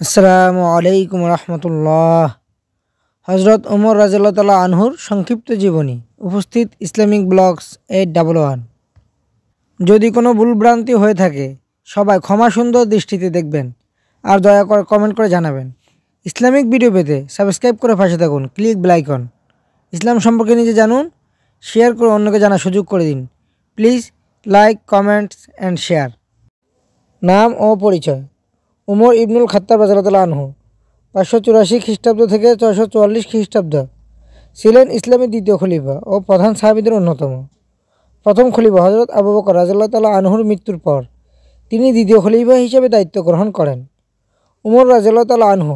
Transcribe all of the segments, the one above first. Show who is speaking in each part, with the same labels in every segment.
Speaker 1: আসসালামু আলাইকুম রহমতুল্লাহ। হজরত ওমর রাদিয়াল্লাহু তাআলা আনহুর সংক্ষিপ্ত জীবনী। উপস্থিত ইসলামিক ব্লগস 811। যদি কোনো ভুলভ্রান্তি হয়ে থাকে সবাই ক্ষমা সুন্দর দৃষ্টিতে দেখবেন আর দয়া করে কমেন্ট করে জানাবেন। ইসলামিক ভিডিও পেতে সাবস্ক্রাইব করে পাশে থাকুন, ক্লিক বেল আইকন। ইসলাম সম্পর্কে নিজে জানুন, শেয়ার করে অন্যকে জানার সুযোগ করে দিন। Please like, comments and share. নাম ও পরিচয়। উমর ইবনুল খাত্তাব রাদিয়াল্লাহু আনহু 584 খ্রিস্টাব্দ থেকে 444 খ্রিস্টাব্দ ছিলেন ইসলামের দ্বিতীয় খলিফা ও প্রধান সাহাবীদের অন্যতম। প্রথম খলিফা হজরত আবু বকর রাদিয়াল্লাহু তাআলা আনহুর মৃত্যুর পর তিনি দ্বিতীয় খলিফা হিসেবে দায়িত্ব গ্রহণ করেন। উমর রাদিয়াল্লাহু তাআলা আনহু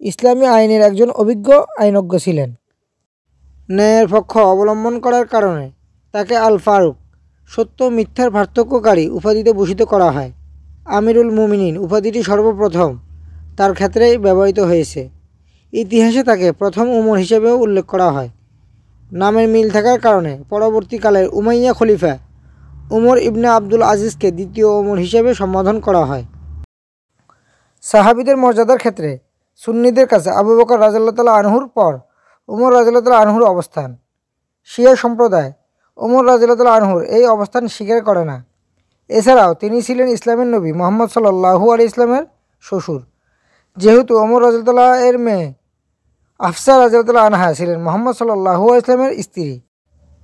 Speaker 1: ইসলামী আইনের একজন অভিজ্ঞ আইনজ্ঞ ছিলেন। ন্যায়ের পক্ষ অবলম্বন করার কারণে তাকে আল ফারুক, সত্য মিথ্যার পার্থক্যকারী উপাধিতে ভূষিত করা হয়। আমিরুল মুমিনিন উপাধিটি সর্বপ্রথম তার ক্ষেত্রেই ব্যবহৃত হয়েছে। ইতিহাসে তাকে প্রথম উমর হিসেবেও উল্লেখ করা হয়। নামের মিল থাকার কারণে পরবর্তীকালের উমাইয়া খলিফা উমর ইবনে আব্দুল আজিজকে দ্বিতীয় উমর হিসেবে সম্বোধন করা হয়। সাহাবীদের মর্যাদার ক্ষেত্রে সুন্নিদের কাছে আবু বকর রাদিয়াল্লাহু তাআলা আনহুর পর উমর রাদিয়াল্লাহু তাআলা আনহুর অবস্থান। শিয়া সম্প্রদায় উমর রাদিয়াল্লাহু তাআলা আনহুর এই অবস্থান স্বীকার করে না। এছাড়াও তিনি ছিলেন ইসলামের নবী মুহাম্মদ সাল্লাল্লাহু আলাইহি ইসলামের শ্বশুর, যেহেতু ওমর রাদিয়াল্লাহু তাআলা এর মেয়ে আফসা রাদিয়াল্লাহু তাআলা আনহা ছিলেন মুহাম্মদ সাল্লাল্লাহু আলাইহি ইসলামের স্ত্রী।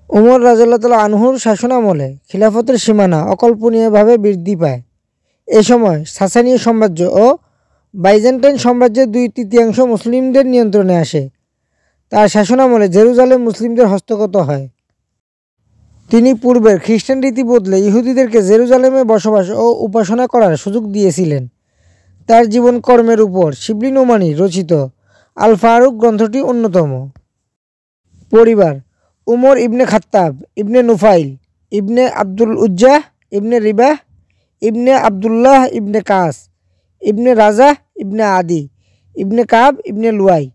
Speaker 1: ওমর রাদিয়াল্লাহু তাআলা আনহুর শাসনামলে খিলাফতের সীমানা অকল্পনীয়ভাবে বৃদ্ধি পায়। এ সময় সাসানীয় সাম্রাজ্য ও বাইজেন্টাইন সাম্রাজ্যের 2/3 মুসলিমদের নিয়ন্ত্রণে আসে। তার শাসনামলে জেরুজালেম মুসলিমদের হস্তগত হয়। তিনি পূর্বের খ্রিস্টান রীতি বদলে ইহুদিদেরকে জেরুজালেমে বসবাস ও উপাসনা করার সুযোগ দিয়েছিলেন। তার জীবনকর্মের উপর শিবলি নোমানি রচিত আল ফারুক গ্রন্থটি অন্যতম। পরিবার: উমর ইবনে খাত্তাব, ইবনে নুফাইল, ইবনে আব্দুল উজ্জাহ, ইবনে রিবাহ, ইবনে আবদুল্লাহ, ইবনে কাস, ইবনে রাজা, ইবনে আদি, ইবনে কাব, ইবনে লুয়াই।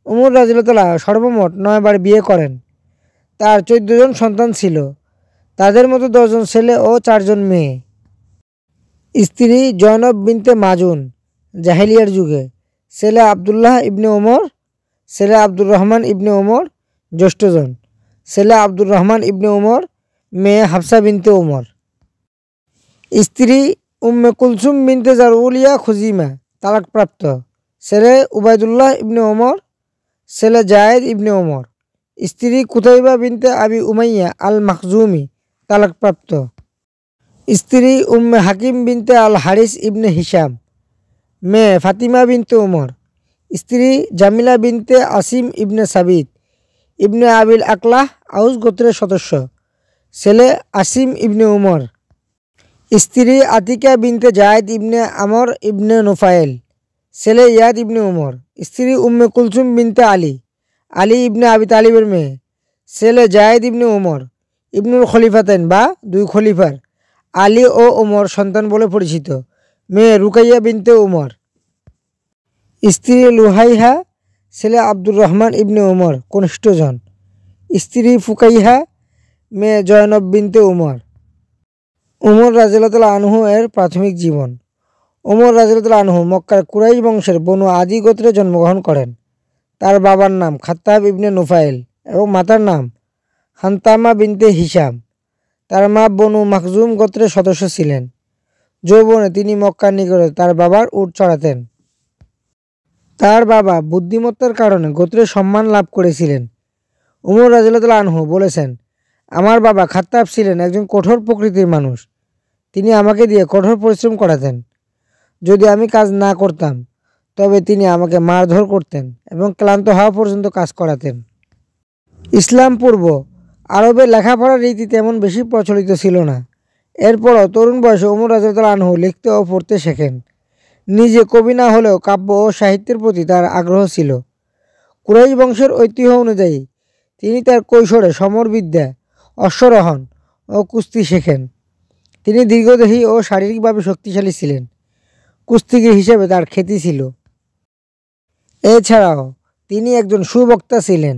Speaker 1: উমর রাদিয়াল্লাহু তাআলা সর্বমোট 9 বার বিয়ে করেন। তার 14 জন সন্তান ছিল, তাদের মধ্যে 10 জন ছেলে ও 4 জন মেয়ে। স্ত্রী জয়নব বিনতে মাজুন জাহেলিয়ার যুগে, ছেলে আবদুল্লাহ ইবনে ওমর, ছেলে আব্দুর রহমান ইবনে ওমর জ্যেষ্ঠজন, ছেলে আব্দুর রহমান ইবনে ওমর, মেয়ে হাফসা বিনতে ওমর। স্ত্রী উম্মে কুলসুম বিনতে জারউলিয়া খুজিমা তালাকপ্রাপ্ত, ছেলে উবাইদুল্লাহ ইবনে ওমর, ছেলে জায়েদ ইবনে ওমর। স্ত্রী কুতাইবা বিনতে আবি উমাইয়া আল মাখজুমি তালাকপ্রাপ্ত, স্ত্রী উম্মে হাকিম বিনতে আল হারিস ইবনে হিসাম, মেয়ে ফাতিমা বিনতে ওমর। স্ত্রী জামিলা বিনতে আসিম ইবনে সাবিত ইবনে আবিল আকলাহ আউস গোত্রের সদস্য, ছেলে আসিম ইবনে ওমর। স্ত্রী আতিকা বিনতে জায়েদ ইবনে আমর ইবনে নুফাইল, ছেলে ইয়াদ ইবনে ওমর। স্ত্রী উম্মে কুলসুম বিনতে আলী, আলী ইবনে আবি তালিবের মেয়ে, ছেলে জায়েদ ইবনে ওমর। ইবনুল খলিফাতাইন বা 2 খলিফার আলী ও ওমর সন্তান বলে পরিচিত, মেয়ে রুকাইয়া বিনতে ওমর। স্ত্রী লুহাইহা, ছেলে আব্দুর রহমান ইবনে ওমর কনিষ্ঠজন। স্ত্রী ফুকাইহা, মেয়ে জয়নব বিনতে ওমর। উমর রাদিয়াল্লাহু তাআলা আনহু এর প্রাথমিক জীবন। উমর রাদিয়াল্লাহু তাআলা আনহু মক্কার কুরাইশ বংশের বনু আদি গোত্রে জন্মগ্রহণ করেন। তার বাবার নাম খাত্তাব ইবনে নুফাইল এবং মাতার নাম হান্তামা বিনতে হিসাম। তার মা বনু মাখজুম গোত্রের সদস্য ছিলেন। যৌবনে তিনি মক্কার নিকটে তার বাবার উট চড়াতেন। তার বাবা বুদ্ধিমত্তার কারণে গোত্রের সম্মান লাভ করেছিলেন। উমর রাদিয়াল্লাহু তাআলা আনহু বলেছেন, আমার বাবা খাত্তাব ছিলেন একজন কঠোর প্রকৃতির মানুষ। তিনি আমাকে দিয়ে কঠোর পরিশ্রম করাতেন। যদি আমি কাজ না করতাম তবে তিনি আমাকে মারধর করতেন এবং ক্লান্ত হওয়া পর্যন্ত কাজ করাতেন। ইসলাম পূর্ব আরবে লেখাপড়ার রীতি তেমন বেশি প্রচলিত ছিল না। এরপরও তরুণ বয়সে উমর রাদিয়াল্লাহু তাআলা আনহু লিখতে ও পড়তে শেখেন। নিজে কবি না হলেও কাব্য ও সাহিত্যের প্রতি তার আগ্রহ ছিল। কুরাইশ বংশের ঐতিহ্য অনুযায়ী তিনি তার কৈশোরে সমরবিদ্যা, অশ্বারোহণ ও কুস্তি শেখেন। তিনি দীর্ঘদেহী ও শারীরিকভাবে শক্তিশালী ছিলেন। কুস্তিগীর হিসেবে তার খ্যাতি ছিল। এছাড়াও তিনি একজন সুবক্তা ছিলেন।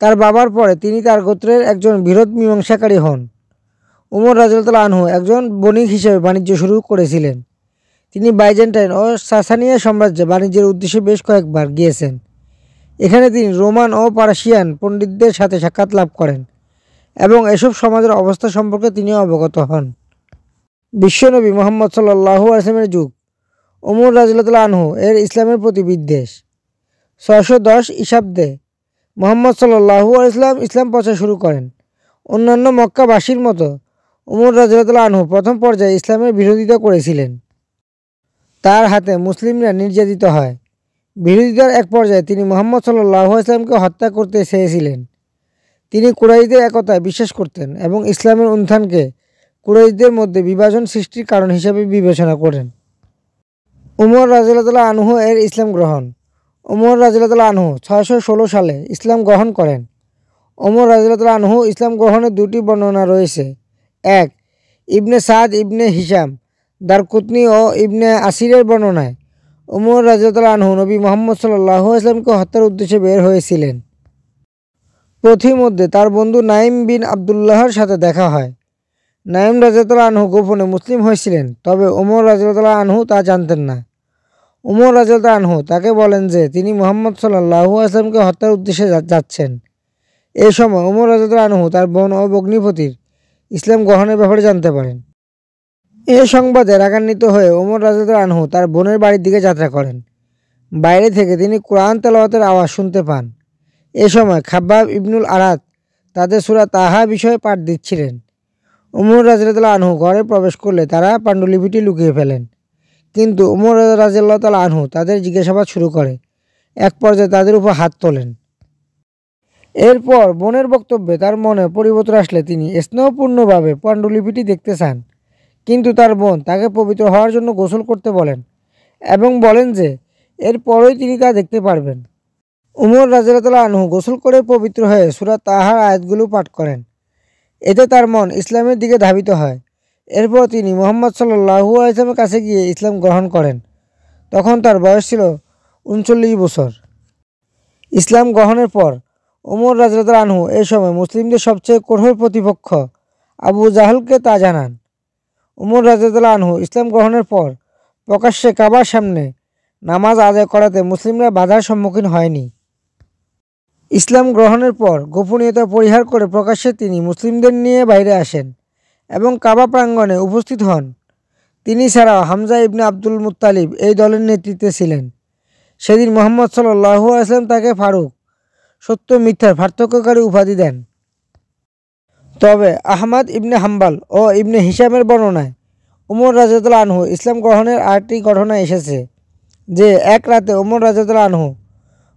Speaker 1: তার বাবার পরে তিনি তার গোত্রের একজন বৃহৎ মীমাংসাকারী হন। উমর রাদিয়াল্লাহু তাআলা আনহু একজন বণিক হিসেবে বাণিজ্য শুরু করেছিলেন। তিনি বাইজেন্টাইন ও সাসানিয়া সাম্রাজ্যে বাণিজ্যের উদ্দেশ্যে বেশ কয়েকবার গিয়েছেন। এখানে তিনি রোমান ও পার্সিয়ান পণ্ডিতদের সাথে সাক্ষাৎ লাভ করেন এবং এসব সমাজের অবস্থা সম্পর্কে তিনিও অবগত হন। বিশ্বনবী মুহাম্মদ সাল্লাল্লাহু আলাইহি ওয়াসাল্লামের যুগ। ওমর রাদিয়াল্লাহু আনহু এর ইসলামের প্রতি বিদ্বেষ। 610 ঈসাব্দে মুহাম্মদ সাল্লাল্লাহু আলাইহি ওয়াসাল্লাম ইসলাম প্রচার শুরু করেন। অন্যান্য মক্কাবাসীর মতো ওমর রাদিয়াল্লাহু আনহু প্রথম পর্যায়ে ইসলামের বিরোধিতা করেছিলেন। তার হাতে মুসলিমরা নির্যাতিত হয়। বিরোধিতার এক পর্যায়ে তিনি মুহাম্মদ সাল্লাল্লাহু আলাইহি ওয়াসাল্লামকে হত্যা করতে চেয়েছিলেন। তিনি কুরাইশদের একতায় বিশ্বাস করতেন এবং ইসলামের উত্থানকে কুরাইশদের মধ্যে বিভাজন সৃষ্টির কারণ হিসেবে বিবেচনা করেন। উমর রাদিয়াল্লাহু আনহু এর ইসলাম গ্রহণ। ওমর রাদিয়াল্লাহু আনহু 616 সালে ইসলাম গ্রহণ করেন। ওমর রাদিয়াল্লাহু আনহু ইসলাম গ্রহণের দুটি বর্ণনা রয়েছে। এক, ইবনে সাদ ইবনে হিশাম দারকুতনি ও ইবনে আসিরের বর্ণনায় ওমর রাদিয়াল্লাহু আনহু নবী মুহাম্মদ সাল্লাল্লাহু আলাইহি ওয়াসাল্লামকে হত্যার উদ্দেশ্যে বের হয়েছিলেন। পথিমধ্যে তার বন্ধু নাঈম বিন আবদুল্লাহর সাথে দেখা হয়। নাঈম রাদিয়াল্লাহু আনহু গোপনে মুসলিম হয়েছিলেন, তবে ওমর রাদিয়াল্লাহু আনহু তা জানতেন না। ওমর রাদিয়াল্লাহু আনহু তাকে বলেন যে তিনি মুহাম্মদ সাল্লাল্লাহু আলাইহি ওয়াসাল্লামকে হত্যার উদ্দেশ্যে যাচ্ছেন। এই সময় ওমর রাদিয়াল্লাহু আনহু তার বোন ও ভগ্নিপতির ইসলাম গ্রহণের ব্যাপারে জানতে পারেন। এ সংবাদে রাগান্বিত হয়ে ওমর রাদিয়াল্লাহু আনহু তার বোনের বাড়ির দিকে যাত্রা করেন। বাইরে থেকে তিনি কোরআন তেলাওয়াতের আওয়াজ শুনতে পান। এ সময় খাব্বাব ইবনুল আরাত তাদের সূরা তাহা বিষয়ে পাঠ দিচ্ছিলেন। ওমর রাদিয়াল্লাহু আনহু ঘরে প্রবেশ করলে তারা পাণ্ডুলিপিটি লুকিয়ে ফেলেন, কিন্তু ওমর রাদিয়াল্লাহু আনহু তাদের জিজ্ঞাসাবাদ শুরু করে। এক পর্যায়ে তাদের উপর হাত তোলেন। এরপর বোনের বক্তব্যে তার মনে পরিবর্তন আসলে তিনি স্নেহপূর্ণভাবে পাণ্ডুলিপিটি দেখতে চান, কিন্তু তার বোন তাকে পবিত্র হওয়ার জন্য গোসল করতে বলেন এবং বলেন যে এরপরই তিনি তা দেখতে পারবেন। উমর রাদিয়াল্লাহু আনহু গোসল করে পবিত্র হয়ে সূরা তাহার আয়াতগুলো পাঠ করেন। এতে তার মন ইসলামের দিকে ধাবিত হয়। এরপর তিনি মুহাম্মদ সাল্লাল্লাহু আলাইহি ওয়াসাল্লামের কাছে গিয়ে ইসলাম গ্রহণ করেন। তখন তার বয়স ছিল 39 বছর। ইসলাম গ্রহণের পর ওমর রাদিয়াল্লাহু আনহু এই সময় মুসলিমদের সবচেয়ে কঠোর প্রতিপক্ষ আবু জাহলকে তা জানান। ওমর রাদিয়াল্লাহু আনহু ইসলাম গ্রহণের পর প্রকাশ্যে কাবার সামনে নামাজ আদায় করাতে মুসলিমরা বাধার সম্মুখীন হয়নি। ইসলাম গ্রহণের পর গোপনীয়তা পরিহার করে প্রকাশ্যে তিনি মুসলিমদের নিয়ে বাইরে আসেন এবং কাবা প্রাঙ্গণে উপস্থিত হন। তিনি ছাড়াও হামজা ইবনে আব্দুল মুত্তালিব এই দলের নেতৃত্বে ছিলেন। সেদিন মুহাম্মদ সাল্লাল্লাহু আলাইহি ওয়াসাল্লাম তাকে ফারুক, সত্য মিথ্যার পার্থক্যকারী উপাধি দেন। তবে আহমদ ইবনে হাম্বাল ও ইবনে হিশামের বর্ণনায় ওমর রাদিয়াল্লাহু আনহু ইসলাম গ্রহণের আরেকটি ঘটনা এসেছে যে এক রাতে ওমর রাদিয়াল্লাহু আনহু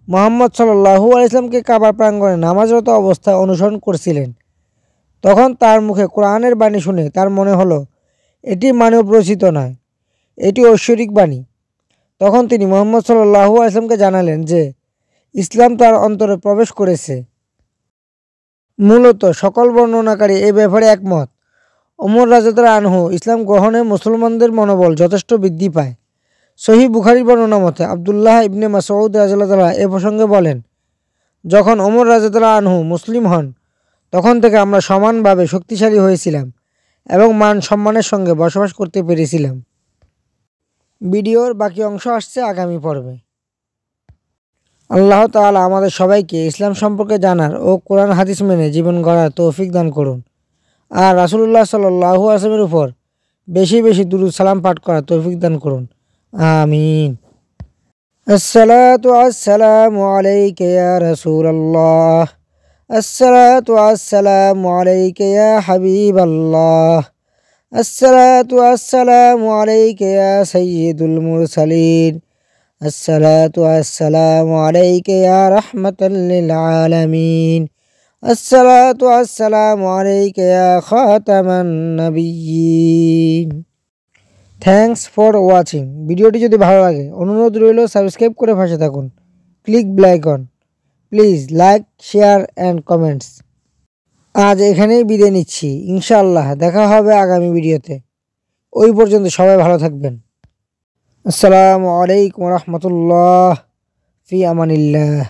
Speaker 1: মুহাম্মদ সাল্লাল্লাহু আলাইহি ওয়াসাল্লামকে কাবার প্রাঙ্গণে নামাজরত অবস্থায় অনুসরণ করছিলেন। তখন তার মুখে কোরআনের বাণী শুনে তার মনে হলো এটি মানব রচিত নয়, এটি ঐশ্বরিক বাণী। তখন তিনি মুহাম্মদ সাল্লাল্লাহু আলাইহি ওয়াসাল্লামকে জানালেন যে ইসলাম তার অন্তরে প্রবেশ করেছে। মূলত সকল বর্ণনাকারী এই ব্যাপারে একমত। ওমর রাদিয়াল্লাহু আনহু ইসলাম গ্রহণে মুসলমানদের মনোবল যথেষ্ট বৃদ্ধি পায়। সহিহ বুখারীর বর্ণনা মতে আব্দুল্লাহ ইবনে মাসউদ রাদিয়াল্লাহু আনহু এ প্রসঙ্গে বলেন, যখন ওমর রাদিয়াল্লাহু আনহু মুসলিম হন তখন থেকে আমরা সমানভাবে শক্তিশালী হয়েছিলাম এবং মান সম্মানের সঙ্গে বসবাস করতে পেরেছিলাম। ভিডিওর বাকি অংশ আসছে আগামী পর্বে। আল্লাহ তাআলা আমাদের সবাইকে ইসলাম সম্পর্কে জানার ও কোরআন হাদিস মেনে জীবন গড়ার তৌফিক দান করুন, আর রাসূলুল্লাহ সাল্লাল্লাহু আলাইহি ওয়াসাল্লামের উপর বেশি বেশি দুরূদ সালাম পাঠ করার তৌফিক দান করুন। আমিন। আসসালাতু আসসালামু আলাইকা ইয়া রাসূলুল্লাহ, আসসালাতু আসসালামু আলাইকা ইয়া হাবিবাল্লাহ, আসসালাতু আসসালামু আলাইকা ইয়া সাইয়্যিদুল মুরসালিন, আসসালাতু আসসালামু আলাইকা ইয়া রাহমাতাল লিল আলামিন, আসসালাতু আসসালামু আলাইকা ইয়া খাতামান নাবিয়্যিন। Thanks for watching. ভিডিওটি যদি ভালো লাগে অনুরোধ রইল সাবস্ক্রাইব করে পাশে থাকুন। Click bell icon. Please like, share and comments. আজ এখানেই বিদায় নিচ্ছি। ইনশাআল্লাহ দেখা হবে আগামী ভিডিওতে। ওই পর্যন্ত সবাই ভালো থাকবেন। আসসালামু আলাইকুম ওয়া রাহমাতুল্লাহ। ফি আমানিল্লাহ।